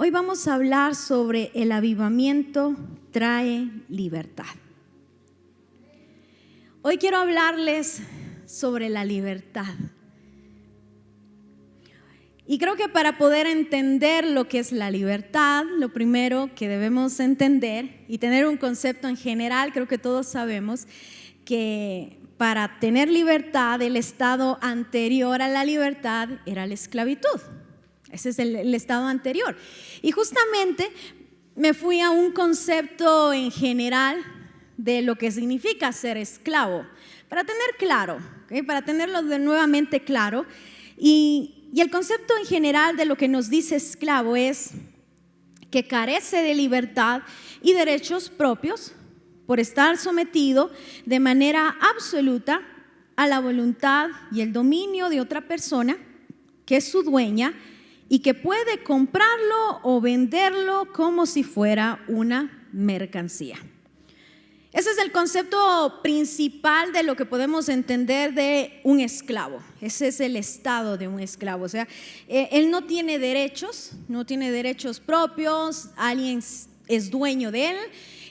Hoy vamos a hablar sobre el avivamiento trae libertad. Hoy quiero hablarles sobre la libertad. Y creo que para poder entender lo que es la libertad, lo primero que debemos entender y tener un concepto en general, creo que todos sabemos que para tener libertad, el estado anterior a la libertad era la esclavitud. Ese es el estado anterior. Y justamente me fui a un concepto en general de lo que significa ser esclavo, para tener claro, ¿okay? Para tenerlo nuevamente claro. Y el concepto en general de lo que nos dice esclavo es que carece de libertad y derechos propios por estar sometido de manera absoluta a la voluntad y el dominio de otra persona que es su dueña y que puede comprarlo o venderlo como si fuera una mercancía. Ese es el concepto principal de lo que podemos entender de un esclavo. Ese es el estado de un esclavo. O sea, él no tiene derechos propios, alguien es dueño de él,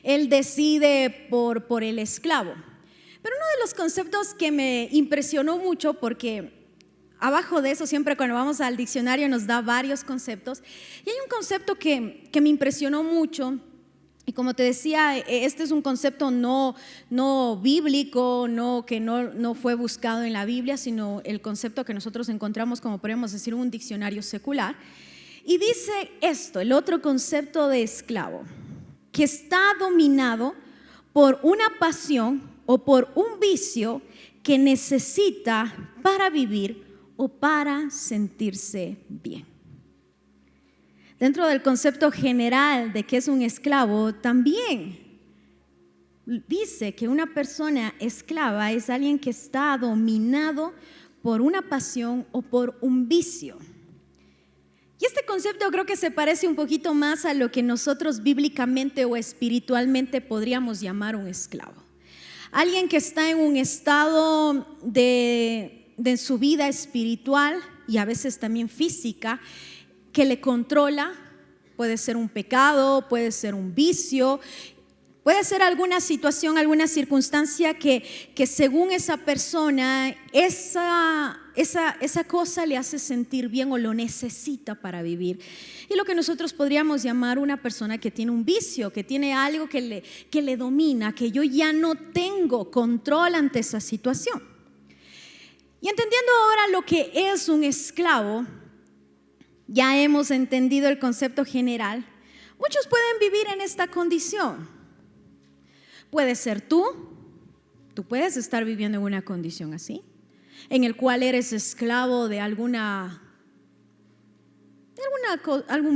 él decide por el esclavo. Pero uno de los conceptos que me impresionó mucho, porque abajo de eso siempre cuando vamos al diccionario nos da varios conceptos, y hay un concepto que me impresionó mucho. Y como te decía, este es un concepto no bíblico, que no fue buscado en la Biblia, sino el concepto que nosotros encontramos, como podríamos decir, un diccionario secular. Y dice esto, el otro concepto de esclavo, que está dominado por una pasión o por un vicio que necesita para vivir o para sentirse bien. Dentro del concepto general de qué es un esclavo, también dice que una persona esclava es alguien que está dominado por una pasión o por un vicio. Y este concepto creo que se parece un poquito más a lo que nosotros bíblicamente o espiritualmente podríamos llamar un esclavo. Alguien que está en un estado de su vida espiritual y a veces también física, que le controla. Puede ser un pecado, puede ser un vicio, puede ser alguna situación, alguna circunstancia que según esa persona, esa cosa le hace sentir bien o lo necesita para vivir. Y lo que nosotros podríamos llamar una persona que tiene un vicio, que tiene algo que le domina, que yo ya no tengo control ante esa situación. Y entendiendo ahora lo que es un esclavo, ya hemos entendido el concepto general. Muchos pueden vivir en esta condición. Puede ser tú puedes estar viviendo en una condición así, en el cual eres esclavo de algún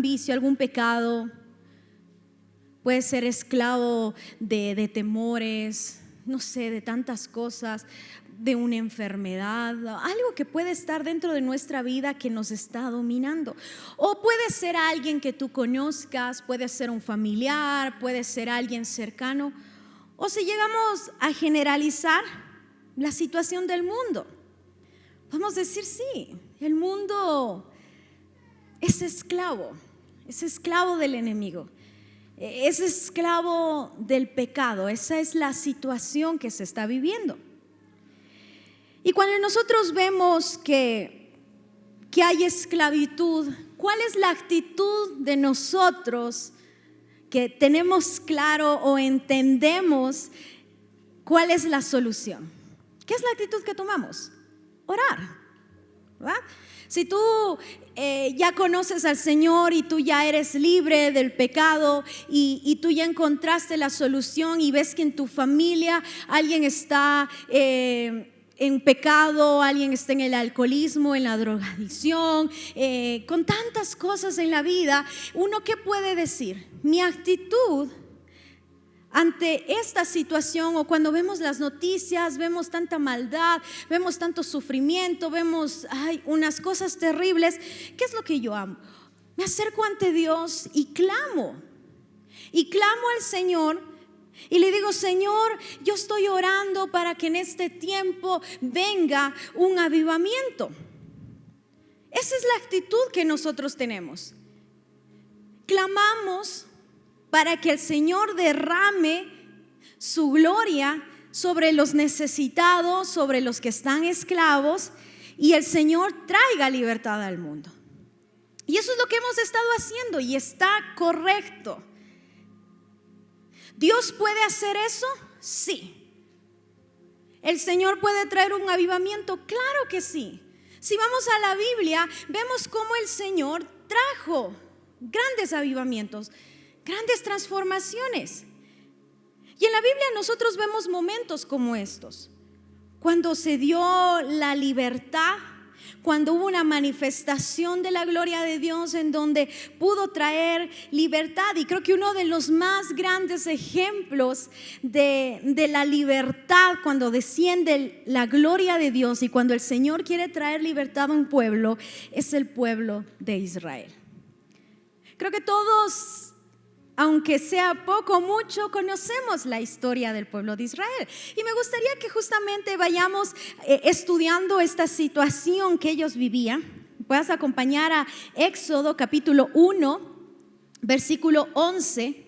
vicio, algún pecado. Puedes ser esclavo de temores, no sé, de tantas cosas, de una enfermedad, algo que puede estar dentro de nuestra vida que nos está dominando. O puede ser alguien que tú conozcas, puede ser un familiar, puede ser alguien cercano. O si llegamos a generalizar la situación del mundo, vamos a decir sí, el mundo es esclavo del enemigo, es esclavo del pecado. Esa es la situación que se está viviendo. Y cuando nosotros vemos que hay esclavitud, ¿cuál es la actitud de nosotros que tenemos claro o entendemos cuál es la solución? ¿Qué es la actitud que tomamos? Orar, ¿verdad? Si tú ya conoces al Señor y tú ya eres libre del pecado y tú ya encontraste la solución y ves que en tu familia alguien está en pecado, alguien está en el alcoholismo, en la drogadicción, con tantas cosas en la vida, ¿uno qué puede decir? Mi actitud ante esta situación, o cuando vemos las noticias, vemos tanta maldad, vemos tanto sufrimiento, vemos unas cosas terribles, ¿qué es lo que yo amo? Me acerco ante Dios y clamo al Señor. Y le digo: Señor, yo estoy orando para que en este tiempo venga un avivamiento. Esa es la actitud que nosotros tenemos. clamamos para que el Señor derrame su gloria sobre los necesitados, sobre los que están esclavos, y el Señor traiga libertad al mundo. Y eso es lo que hemos estado haciendo y está correcto. ¿Dios puede hacer eso? Sí. ¿El Señor puede traer un avivamiento? Claro que sí. Si vamos a la Biblia, vemos cómo el Señor trajo grandes avivamientos, grandes transformaciones. Y en la Biblia nosotros vemos momentos como estos, cuando se dio la libertad, cuando hubo una manifestación de la gloria de Dios en donde pudo traer libertad. Y creo que uno de los más grandes ejemplos de la libertad, cuando desciende la gloria de Dios y cuando el Señor quiere traer libertad a un pueblo, es el pueblo de Israel. Creo que todos, aunque sea poco o mucho, conocemos la historia del pueblo de Israel. Y me gustaría que justamente vayamos estudiando esta situación que ellos vivían. Puedas acompañar a Éxodo capítulo 1, versículo 11.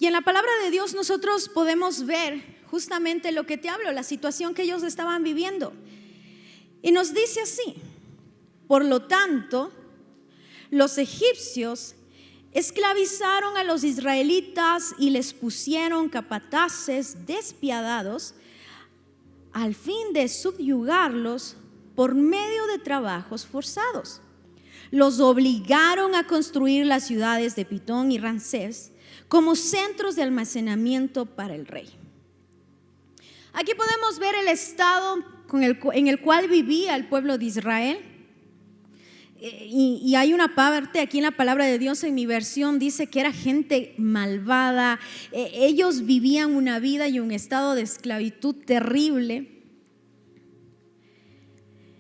Y en la palabra de Dios nosotros podemos ver justamente lo que te hablo, la situación que ellos estaban viviendo. Y nos dice así: por lo tanto, los egipcios esclavizaron a los israelitas y les pusieron capataces despiadados al fin de subyugarlos por medio de trabajos forzados. Los obligaron a construir las ciudades de Pitón y Ramsés como centros de almacenamiento para el rey. Aquí podemos ver el estado en el cual vivía el pueblo de Israel. Y hay una parte aquí en la palabra de Dios, en mi versión dice que era gente malvada. Ellos vivían una vida y un estado de esclavitud terrible.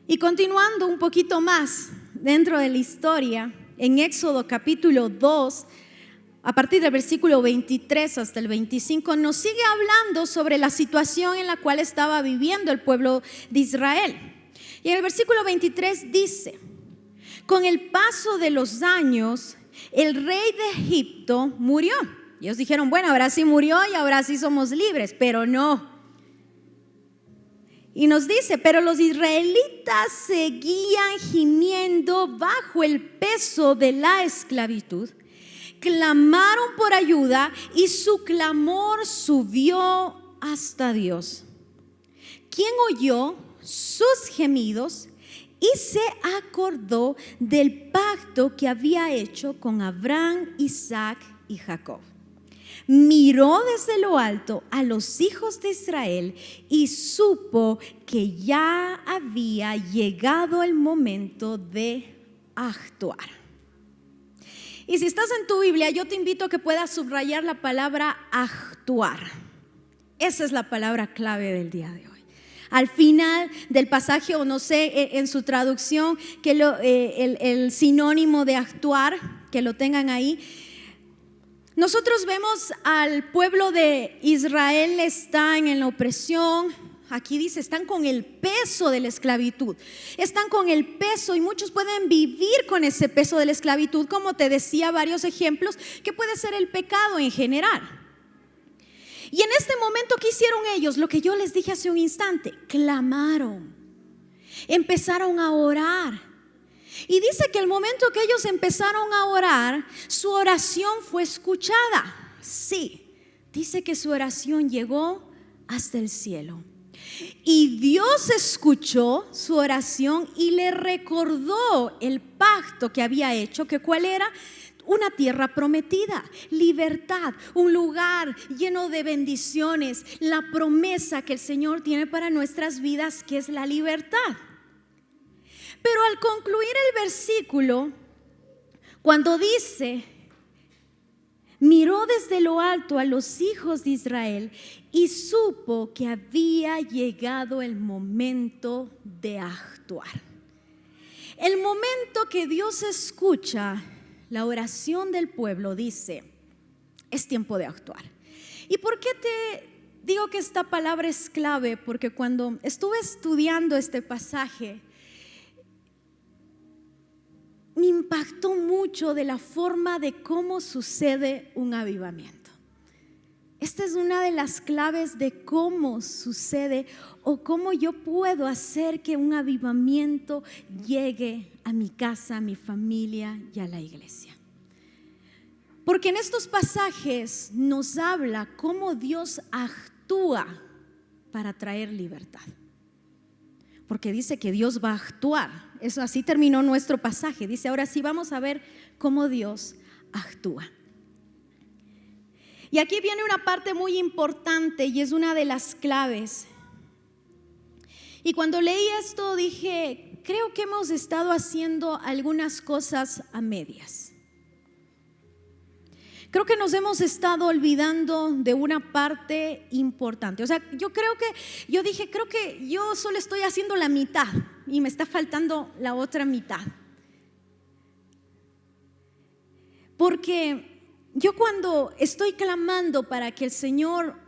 Y continuando un poquito más dentro de la historia, en Éxodo capítulo 2, a partir del versículo 23 hasta el 25, nos sigue hablando sobre la situación en la cual estaba viviendo el pueblo de Israel. Y en el versículo 23 dice: con el paso de los años, el rey de Egipto murió. Y ellos dijeron: bueno, ahora sí murió y ahora sí somos libres, pero no. Y nos dice: pero los israelitas seguían gimiendo bajo el peso de la esclavitud. Clamaron por ayuda y su clamor subió hasta Dios, quien oyó sus gemidos y se acordó del pacto que había hecho con Abraham, Isaac y Jacob. Miró desde lo alto a los hijos de Israel y supo que ya había llegado el momento de actuar. Y si estás en tu Biblia, yo te invito a que puedas subrayar la palabra actuar. Esa es la palabra clave del día de hoy. Al final del pasaje, o no sé, en su traducción, que el sinónimo de actuar, que lo tengan ahí. Nosotros vemos al pueblo de Israel está en la opresión. Aquí dice, están con el peso de la esclavitud. Están con el peso y muchos pueden vivir con ese peso de la esclavitud, como te decía, varios ejemplos, que puede ser el pecado en general. Y en este momento, ¿qué hicieron ellos? Lo que yo les dije hace un instante: clamaron, empezaron a orar. Y dice que el momento que ellos empezaron a orar, su oración fue escuchada. Sí, dice que su oración llegó hasta el cielo. Y Dios escuchó su oración y le recordó el pacto que había hecho, que cuál era: una tierra prometida, libertad, un lugar lleno de bendiciones, la promesa que el Señor tiene para nuestras vidas, que es la libertad. Pero al concluir el versículo, cuando dice: miró desde lo alto a los hijos de Israel y supo que había llegado el momento de actuar. El momento que Dios escucha la oración del pueblo, dice: es tiempo de actuar. ¿Y por qué te digo que esta palabra es clave? Porque cuando estuve estudiando este pasaje, impactó mucho de la forma de cómo sucede un avivamiento. Esta es una de las claves de cómo sucede o cómo yo puedo hacer que un avivamiento llegue a mi casa, a mi familia y a la iglesia. Porque en estos pasajes nos habla cómo Dios actúa para traer libertad. Porque dice que Dios va a actuar. Eso así terminó nuestro pasaje. Dice, ahora sí vamos a ver cómo Dios actúa. Y aquí viene una parte muy importante y es una de las claves. Y cuando leí esto dije, creo que hemos estado haciendo algunas cosas a medias. Creo que nos hemos estado olvidando de una parte importante. O sea, yo dije, creo que yo solo estoy haciendo la mitad y me está faltando la otra mitad. Porque yo cuando estoy clamando para que el Señor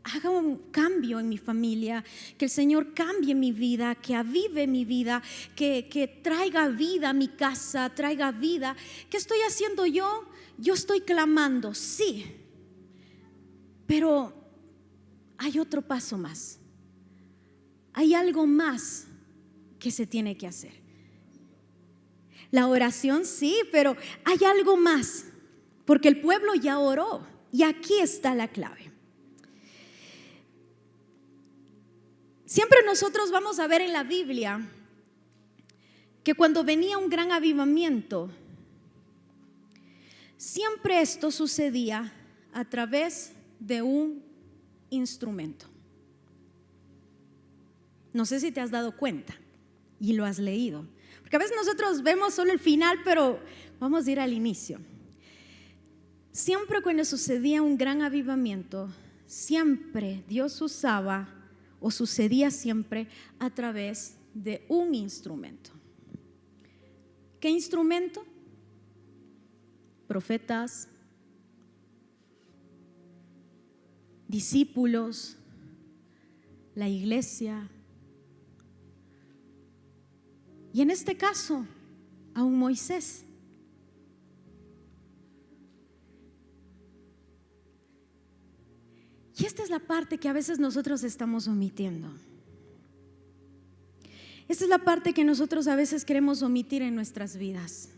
haga un cambio en mi familia, que el Señor cambie mi vida, que avive mi vida, que traiga vida a mi casa, traiga vida, ¿qué estoy haciendo yo? Yo estoy clamando, sí, pero hay otro paso más. Hay algo más que se tiene que hacer. La oración sí, pero hay algo más, porque el pueblo ya oró y aquí está la clave. Siempre nosotros vamos a ver en la Biblia que cuando venía un gran avivamiento, siempre esto sucedía a través de un instrumento. No sé si te has dado cuenta y lo has leído, porque a veces nosotros vemos solo el final, pero vamos a ir al inicio. Siempre cuando sucedía un gran avivamiento, siempre Dios usaba o sucedía siempre a través de un instrumento. ¿Qué instrumento? Profetas, discípulos, la iglesia y en este caso a un Moisés. Y esta es la parte que a veces nosotros estamos omitiendo. Esta es la parte que nosotros a veces queremos omitir en nuestras vidas.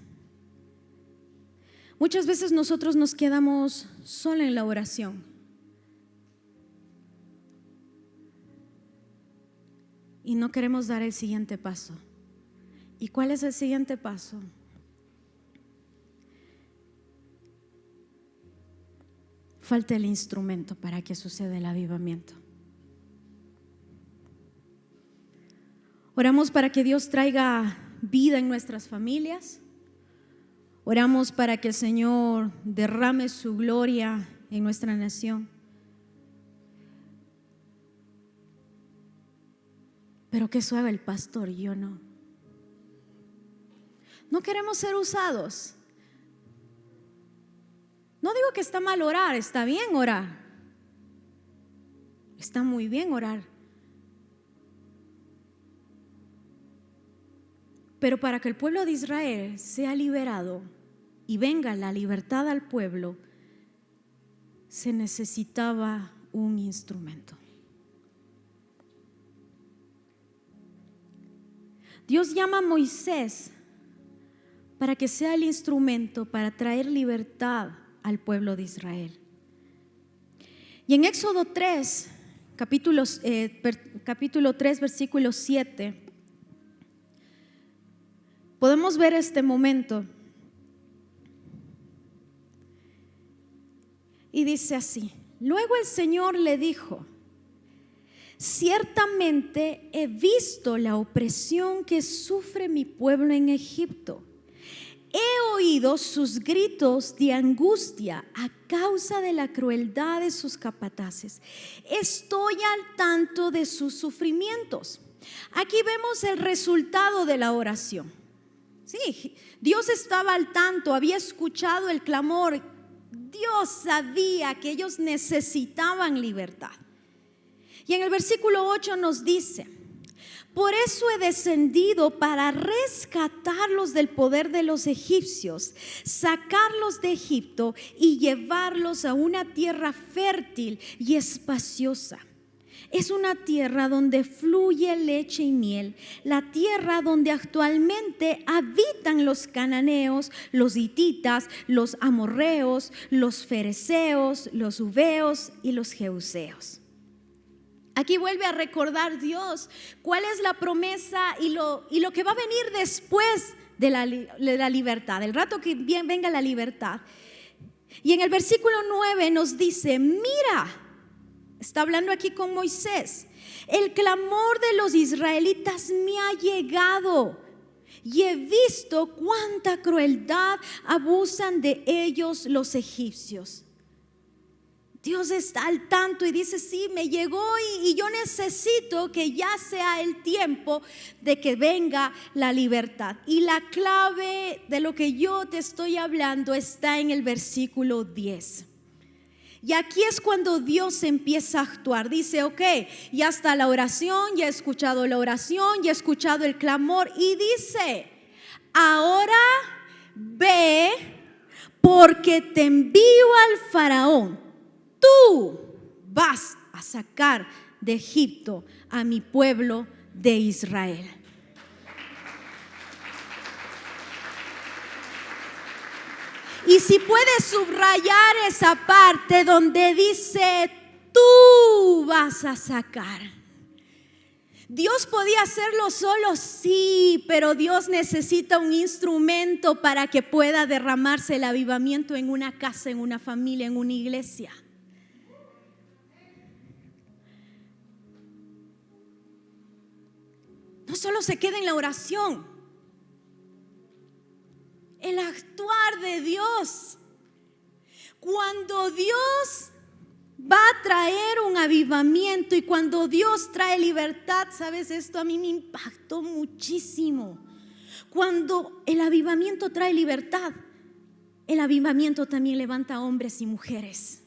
Muchas veces nosotros nos quedamos solo en la oración. Y no queremos dar el siguiente paso. ¿Y cuál es el siguiente paso? Falta el instrumento para que suceda el avivamiento. Oramos para que Dios traiga vida en nuestras familias. Oramos para que el Señor derrame su gloria en nuestra nación. Pero que eso haga el pastor y yo no. No queremos ser usados. No digo que está mal orar, está bien orar. Está muy bien orar. Pero para que el pueblo de Israel sea liberado y venga la libertad al pueblo, se necesitaba un instrumento. Dios llama a Moisés para que sea el instrumento para traer libertad al pueblo de Israel. Y en Éxodo 3, capítulo 3, versículo 7, podemos ver este momento. Y dice así: luego el Señor le dijo: ciertamente he visto la opresión que sufre mi pueblo en Egipto. He oído sus gritos de angustia a causa de la crueldad de sus capataces. Estoy al tanto de sus sufrimientos. Aquí vemos el resultado de la oración. Sí, Dios estaba al tanto, había escuchado el clamor. Dios sabía que ellos necesitaban libertad. Y en el versículo 8 nos dice: por eso he descendido para rescatarlos del poder de los egipcios, sacarlos de Egipto y llevarlos a una tierra fértil y espaciosa. Es una tierra donde fluye leche y miel, la tierra donde actualmente habitan los cananeos, los hititas, los amorreos, los fereceos, los huveos y los jebuseos. Aquí vuelve a recordar Dios cuál es la promesa y lo que va a venir después de la libertad, el rato que venga la libertad. Y en el versículo 9 nos dice, mira, está hablando aquí con Moisés, el clamor de los israelitas me ha llegado y he visto cuánta crueldad abusan de ellos los egipcios. Dios está al tanto y dice, sí, me llegó y yo necesito que ya sea el tiempo de que venga la libertad. Y la clave de lo que yo te estoy hablando está en el versículo 10. Y aquí es cuando Dios empieza a actuar. Dice, ok, ya está la oración, ya he escuchado la oración, ya he escuchado el clamor. Y dice, ahora ve, porque te envío al faraón. Tú vas a sacar de Egipto a mi pueblo de Israel. Y si puedes subrayar esa parte donde dice, tú vas a sacar. Dios podía hacerlo solo, sí, pero Dios necesita un instrumento para que pueda derramarse el avivamiento en una casa, en una familia, en una iglesia. No solo se queda en la oración, el actuar de Dios. Cuando Dios va a traer un avivamiento y cuando Dios trae libertad, ¿sabes? Esto a mí me impactó muchísimo. Cuando el avivamiento trae libertad, el avivamiento también levanta hombres y mujeres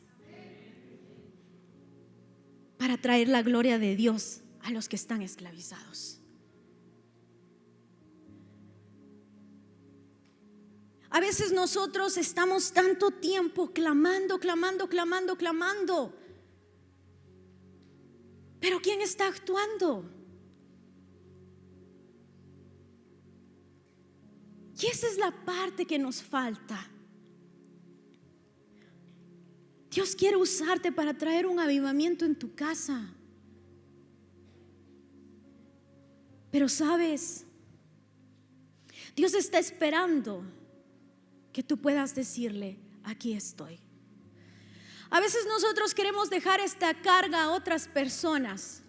para traer la gloria de Dios a los que están esclavizados. A veces nosotros estamos tanto tiempo clamando. Pero ¿quién está actuando? Y esa es la parte que nos falta. Dios quiere usarte para traer un avivamiento en tu casa. Pero sabes, Dios está esperando que tú puedas decirle, aquí estoy. A veces nosotros queremos dejar esta carga a otras personas.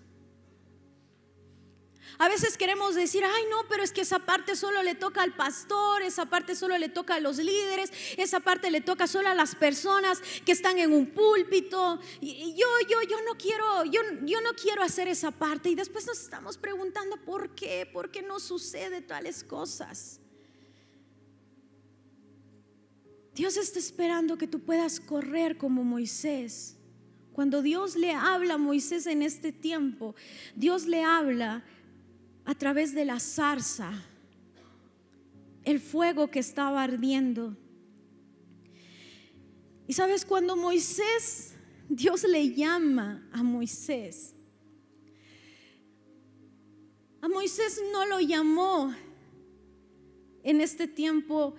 A veces queremos decir, ay no, pero es que esa parte solo le toca al pastor, esa parte solo le toca a los líderes, esa parte le toca solo a las personas que están en un púlpito. Y yo no quiero hacer esa parte. Y después nos estamos preguntando, ¿por qué? ¿Por qué no sucede tales cosas? Dios está esperando que tú puedas correr como Moisés. Cuando Dios le habla a Moisés en este tiempo, Dios le habla a través de la zarza, el fuego que estaba ardiendo. Y sabes, cuando Dios le llama a Moisés no lo llamó en este tiempo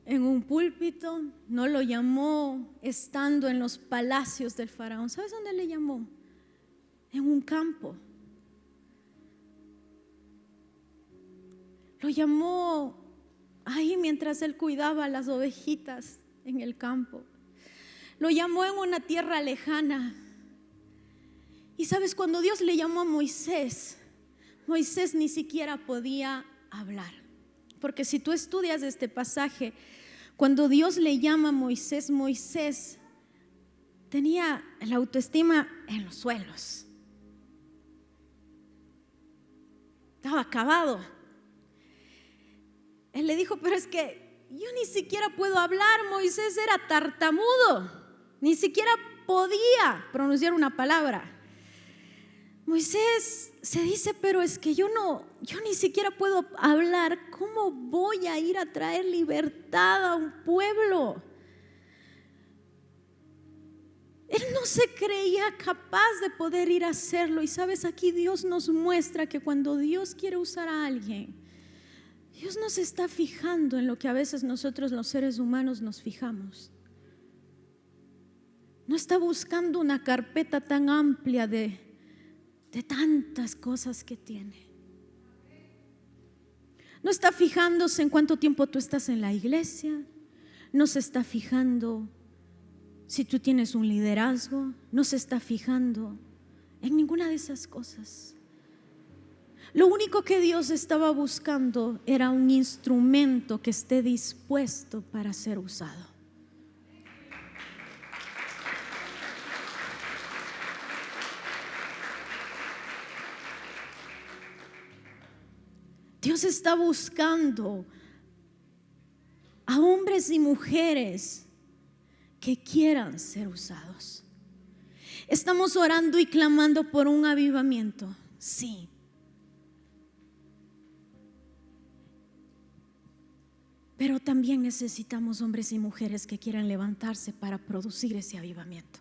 en un púlpito, no lo llamó estando en los palacios del faraón. ¿Sabes dónde le llamó? En un campo. Lo llamó ahí mientras él cuidaba las ovejitas en el campo. Lo llamó en una tierra lejana. Y sabes, cuando Dios le llamó a Moisés ni siquiera podía hablar. Porque si tú estudias este pasaje, cuando Dios le llama a Moisés tenía la autoestima en los suelos. Estaba acabado. Él le dijo, pero es que yo ni siquiera puedo hablar. Moisés era tartamudo, ni siquiera podía pronunciar una palabra. Moisés se dice, pero es que yo ni siquiera puedo hablar. ¿Cómo voy a ir a traer libertad a un pueblo? Él no se creía capaz de poder ir a hacerlo. Y sabes, aquí Dios nos muestra que cuando Dios quiere usar a alguien, Dios no se está fijando en lo que a veces nosotros los seres humanos nos fijamos. No está buscando una carpeta tan amplia de tantas cosas que tiene. No está fijándose en cuánto tiempo tú estás en la iglesia. No se está fijando si tú tienes un liderazgo. No se está fijando en ninguna de esas cosas. Lo único que Dios estaba buscando era un instrumento que esté dispuesto para ser usado. Dios está buscando a hombres y mujeres que quieran ser usados. Estamos orando y clamando por un avivamiento, sí. Pero también necesitamos hombres y mujeres que quieran levantarse para producir ese avivamiento.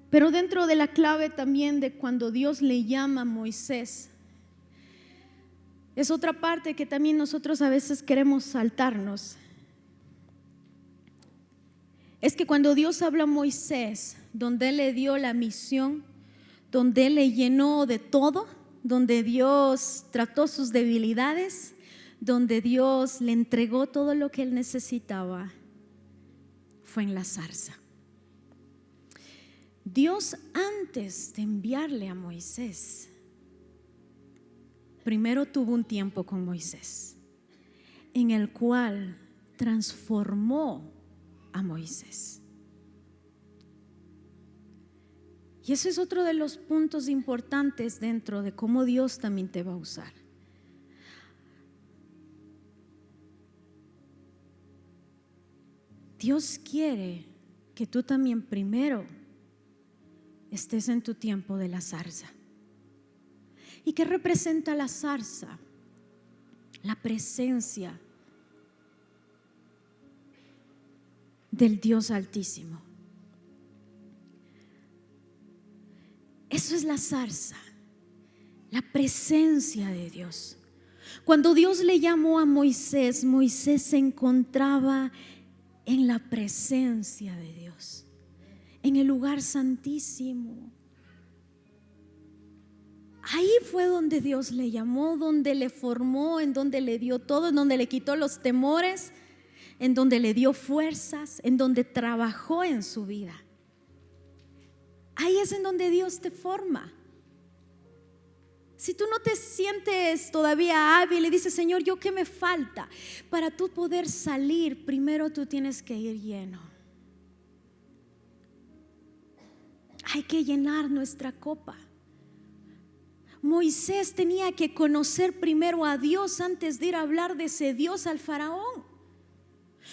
Pero dentro de la clave también de cuando Dios le llama a Moisés, es otra parte que también nosotros a veces queremos saltarnos. Es que cuando Dios habla a Moisés, donde Él le dio la misión, donde Él le llenó de todo, donde Dios trató sus debilidades, donde Dios le entregó todo lo que Él necesitaba, fue en la zarza. Dios, antes de enviarle a Moisés, primero tuvo un tiempo con Moisés, en el cual transformó a Moisés. Y ese es otro de los puntos importantes dentro de cómo Dios también te va a usar. Dios quiere que tú también primero estés en tu tiempo de la zarza. ¿Y qué representa la zarza? La presencia del Dios Altísimo. Eso es la zarza, la presencia de Dios. Cuando Dios le llamó a Moisés, Moisés se encontraba en la presencia de Dios, en el lugar santísimo. Ahí fue donde Dios le llamó, donde le formó, en donde le dio todo, en donde le quitó los temores, en donde le dio fuerzas, en donde trabajó en su vida. Ahí es en donde Dios te forma. Si tú no te sientes todavía hábil y dices, Señor, ¿yo qué me falta? Para tú poder salir, primero tú tienes que ir lleno. Hay que llenar nuestra copa. Moisés tenía que conocer primero a Dios antes de ir a hablar de ese Dios al faraón.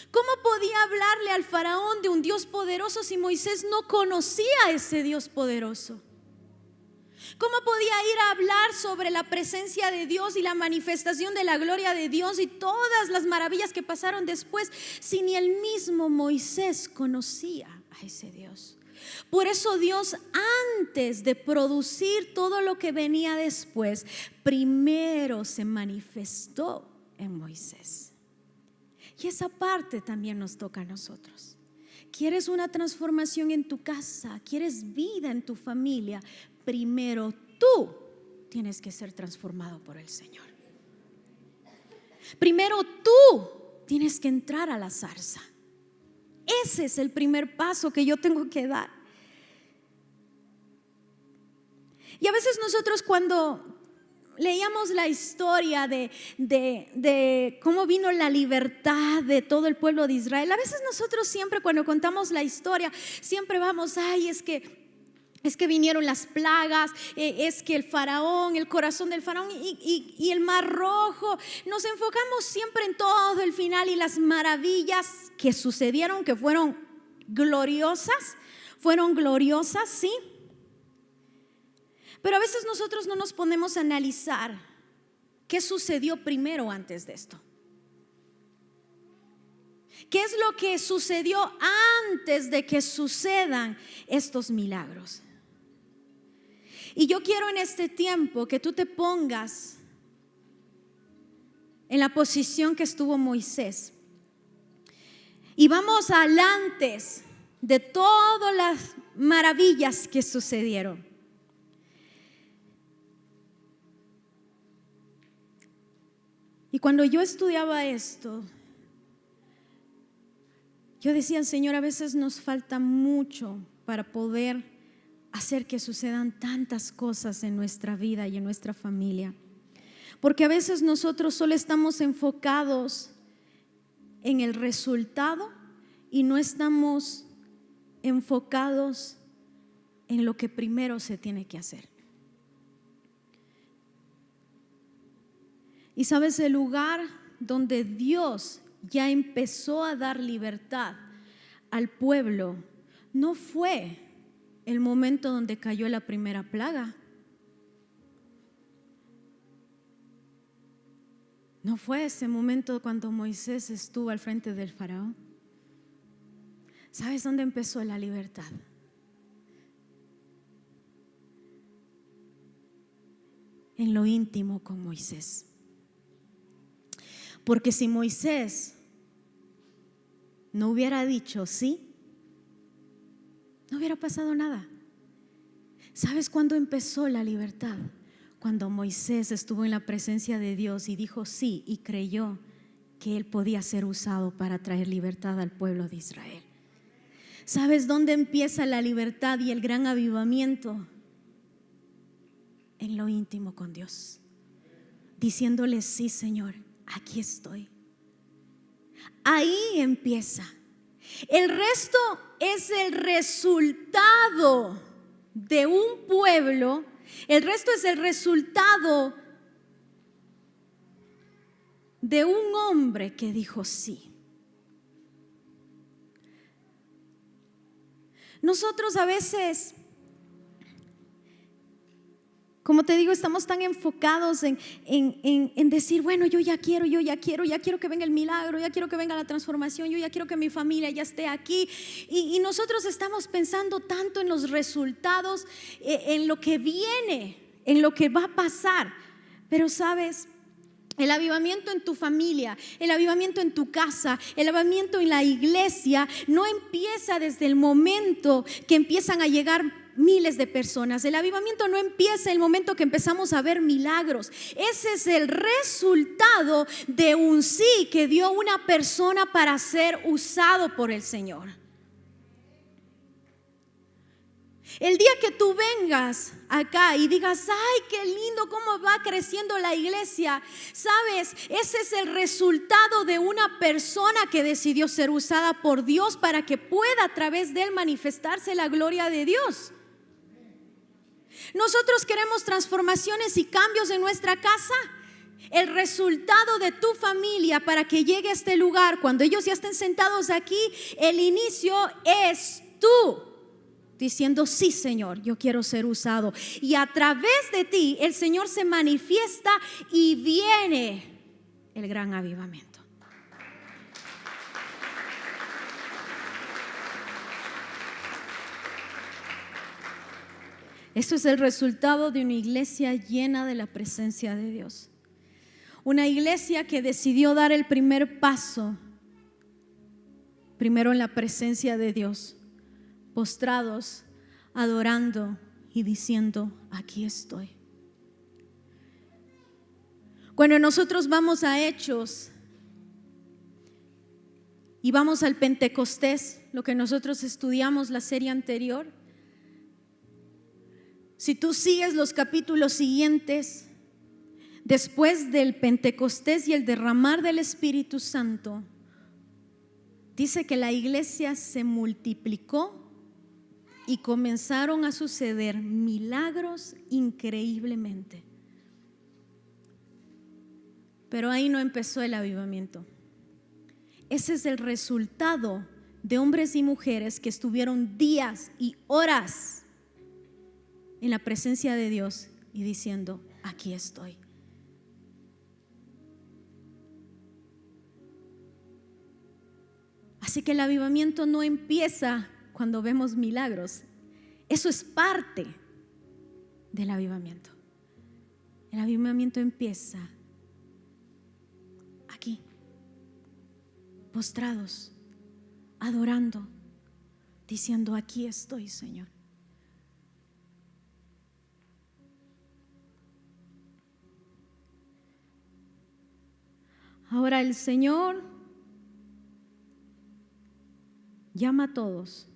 ¿Cómo podía hablarle al faraón de un Dios poderoso si Moisés no conocía a ese Dios poderoso? ¿Cómo podía ir a hablar sobre la presencia de Dios y la manifestación de la gloria de Dios y todas las maravillas que pasaron después si ni el mismo Moisés conocía a ese Dios? Por eso Dios, antes de producir todo lo que venía después, primero se manifestó en Moisés. Y esa parte también nos toca a nosotros. ¿Quieres una transformación en tu casa? ¿Quieres vida en tu familia? Primero tú tienes que ser transformado por el Señor. Primero tú tienes que entrar a la zarza. Ese es el primer paso que yo tengo que dar. Y a veces nosotros cuando leíamos la historia de cómo vino la libertad de todo el pueblo de Israel, a veces nosotros siempre cuando contamos la historia, siempre vamos, ay, es que es que vinieron las plagas, es que el faraón, el corazón del faraón y el mar rojo. Nos enfocamos siempre en todo el final y las maravillas que sucedieron, que fueron gloriosas, sí. Pero a veces nosotros no nos ponemos a analizar qué sucedió primero antes de esto. ¿Qué es lo que sucedió antes de que sucedan estos milagros? Y yo quiero en este tiempo que tú te pongas en la posición que estuvo Moisés. Y vamos al antes de todas las maravillas que sucedieron. Y cuando yo estudiaba esto, yo decía, Señor, a veces nos falta mucho para poder hacer que sucedan tantas cosas en nuestra vida y en nuestra familia. Porque a veces nosotros solo estamos enfocados en el resultado y no estamos enfocados en lo que primero se tiene que hacer. Y sabes, el lugar donde Dios ya empezó a dar libertad al pueblo no fue el momento donde cayó la primera plaga. No fue ese momento cuando Moisés estuvo al frente del faraón. ¿Sabes dónde empezó la libertad? En lo íntimo con Moisés. Porque si Moisés no hubiera dicho sí, no hubiera pasado nada. ¿Sabes cuándo empezó la libertad? Cuando Moisés estuvo en la presencia de Dios y dijo sí y creyó que él podía ser usado para traer libertad al pueblo de Israel. ¿Sabes dónde empieza la libertad y el gran avivamiento? En lo íntimo con Dios, diciéndole sí, Señor, aquí estoy. Ahí empieza. El resto es el resultado de un pueblo. El resto es el resultado de un hombre que dijo sí. Nosotros a veces, como te digo, estamos tan enfocados en decir, bueno, yo ya quiero que venga el milagro, ya quiero que venga la transformación, yo ya quiero que mi familia ya esté aquí. Y nosotros estamos pensando tanto en los resultados, en lo que viene, en lo que va a pasar. Pero sabes, el avivamiento en tu familia, el avivamiento en tu casa, el avivamiento en la iglesia no empieza desde el momento que empiezan a llegar miles de personas. El avivamiento no empieza en el momento que empezamos a ver milagros. Ese es el resultado de un sí que dio una persona para ser usado por el Señor. El día que tú vengas acá y digas, ay, qué lindo cómo va creciendo la iglesia, sabes, ese es el resultado de una persona que decidió ser usada por Dios para que pueda a través de él manifestarse la gloria de Dios. Nosotros queremos transformaciones y cambios en nuestra casa. El resultado de tu familia para que llegue a este lugar, cuando ellos ya estén sentados aquí, el inicio es tú diciendo, sí, Señor, yo quiero ser usado. Y a través de ti el Señor se manifiesta y viene el gran avivamiento. Eso es el resultado de una iglesia llena de la presencia de Dios. Una iglesia que decidió dar el primer paso, primero en la presencia de Dios, postrados, adorando y diciendo, aquí estoy. Cuando nosotros vamos a Hechos y vamos al Pentecostés, lo que nosotros estudiamos la serie anterior, si tú sigues los capítulos siguientes, después del Pentecostés y el derramar del Espíritu Santo, dice que la iglesia se multiplicó y comenzaron a suceder milagros increíblemente. Pero ahí no empezó el avivamiento. Ese es el resultado de hombres y mujeres que estuvieron días y horas en la presencia de Dios y diciendo: aquí estoy. Así que el avivamiento no empieza cuando vemos milagros. Eso es parte del avivamiento. El avivamiento empieza aquí, postrados, adorando, diciendo: aquí estoy, Señor. Ahora el Señor llama a todos,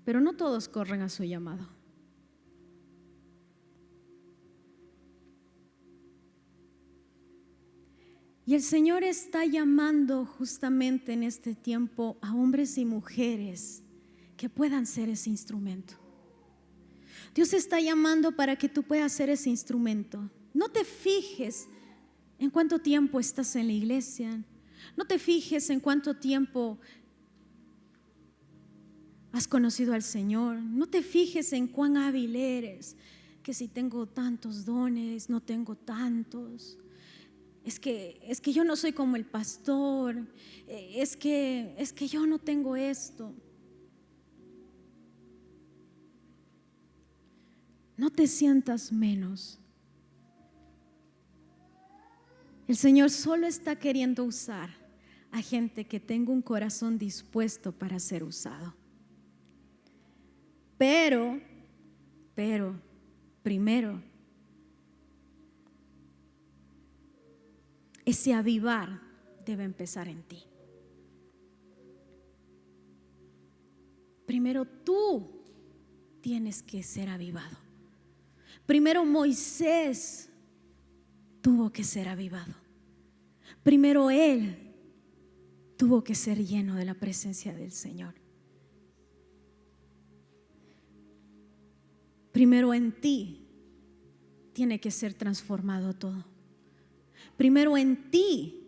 pero no todos corren a su llamado. Y el Señor está llamando justamente en este tiempo a hombres y mujeres que puedan ser ese instrumento. Dios está llamando para que tú puedas ser ese instrumento. No te fijes en cuánto tiempo estás en la iglesia. No te fijes en cuánto tiempo has conocido al Señor. No te fijes en cuán hábil eres, que si tengo tantos dones, no tengo tantos. Es que yo no soy como el pastor. Es que yo no tengo esto. No te sientas menos. El Señor solo está queriendo usar a gente que tenga un corazón dispuesto para ser usado. Pero, primero, ese avivar debe empezar en ti. Primero tú tienes que ser avivado. Primero Moisés tuvo que ser avivado. Primero él tuvo que ser lleno de la presencia del Señor. Primero en ti tiene que ser transformado todo. Primero en ti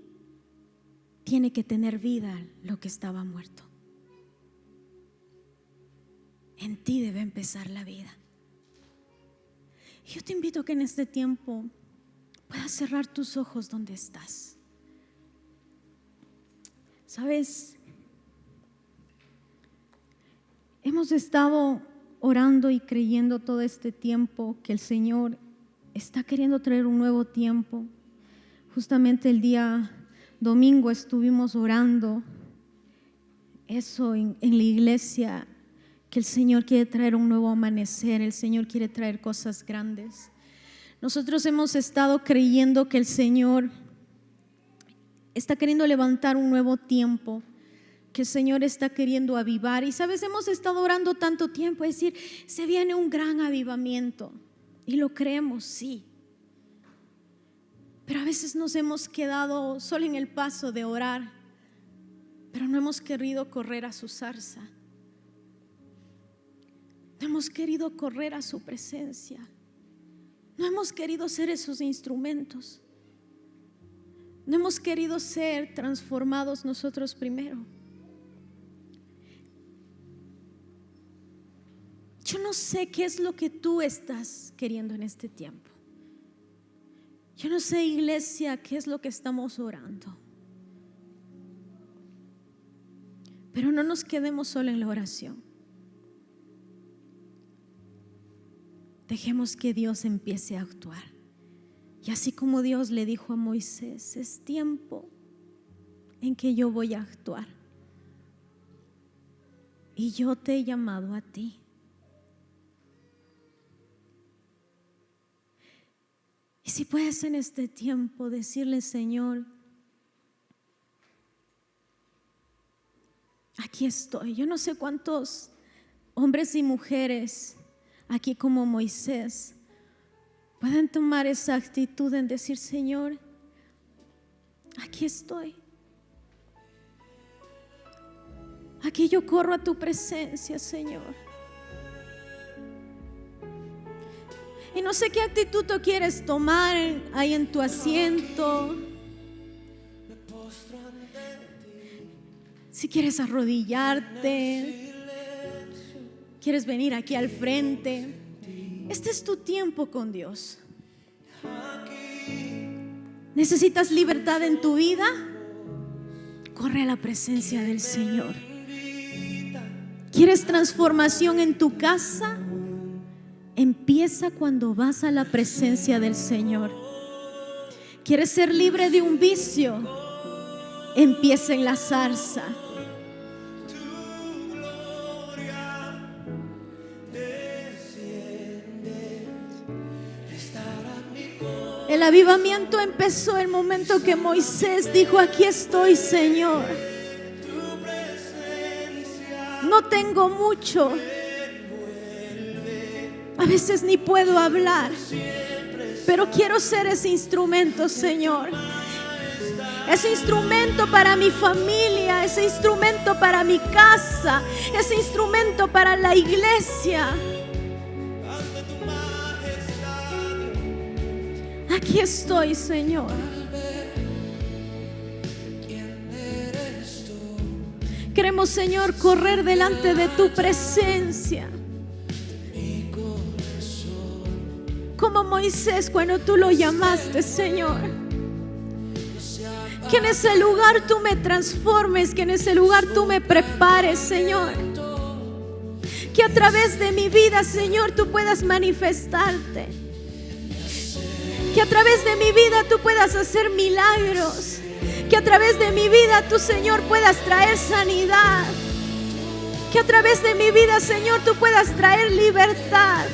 tiene que tener vida lo que estaba muerto. En ti debe empezar la vida. Yo te invito a que en este tiempo puedas cerrar tus ojos donde estás. ¿Sabes? Hemos estado orando y creyendo todo este tiempo que el Señor está queriendo traer un nuevo tiempo. Justamente el día domingo estuvimos orando eso en la iglesia, que el Señor quiere traer un nuevo amanecer, el Señor quiere traer cosas grandes. Nosotros hemos estado creyendo que el Señor está queriendo levantar un nuevo tiempo, que el Señor está queriendo avivar. Y sabes, hemos estado orando tanto tiempo, es decir, se viene un gran avivamiento. Y lo creemos, sí. Pero a veces nos hemos quedado solo en el paso de orar, pero no hemos querido correr a su zarza. No hemos querido correr a su presencia. No hemos querido ser esos instrumentos. No hemos querido ser transformados nosotros primero. Yo no sé qué es lo que tú estás queriendo en este tiempo. Yo no sé, iglesia, qué es lo que estamos orando. Pero no nos quedemos solo en la oración. Dejemos que Dios empiece a actuar. Y así como Dios le dijo a Moisés, es tiempo en que yo voy a actuar. Y yo te he llamado a ti. Y si puedes en este tiempo decirle, Señor, aquí estoy. Yo no sé cuántos hombres y mujeres aquí como Moisés pueden tomar esa actitud en decir, Señor, aquí estoy. Aquí yo corro a tu presencia, Señor. Y no sé qué actitud tú quieres tomar ahí en tu asiento. Si quieres arrodillarte, quieres venir aquí al frente. Este es tu tiempo con Dios. ¿Necesitas libertad en tu vida? Corre a la presencia del Señor. ¿Quieres transformación en tu casa? Empieza cuando vas a la presencia del Señor. ¿Quieres ser libre de un vicio? Empieza en la zarza. El avivamiento empezó el momento que Moisés dijo: aquí estoy, Señor. No tengo mucho. A veces ni puedo hablar, pero quiero ser ese instrumento, Señor. Ese instrumento para mi familia, ese instrumento para mi casa, ese instrumento para la iglesia. Aquí estoy, Señor. Queremos, Señor, correr delante de tu presencia. Como Moisés cuando tú lo llamaste, Señor. Que en ese lugar tú me transformes, que en ese lugar tú me prepares, Señor. Que a través de mi vida, Señor, tú puedas manifestarte. Que a través de mi vida tú puedas hacer milagros. Que a través de mi vida tú, Señor, puedas traer sanidad. Que a través de mi vida, Señor, tú puedas traer libertad.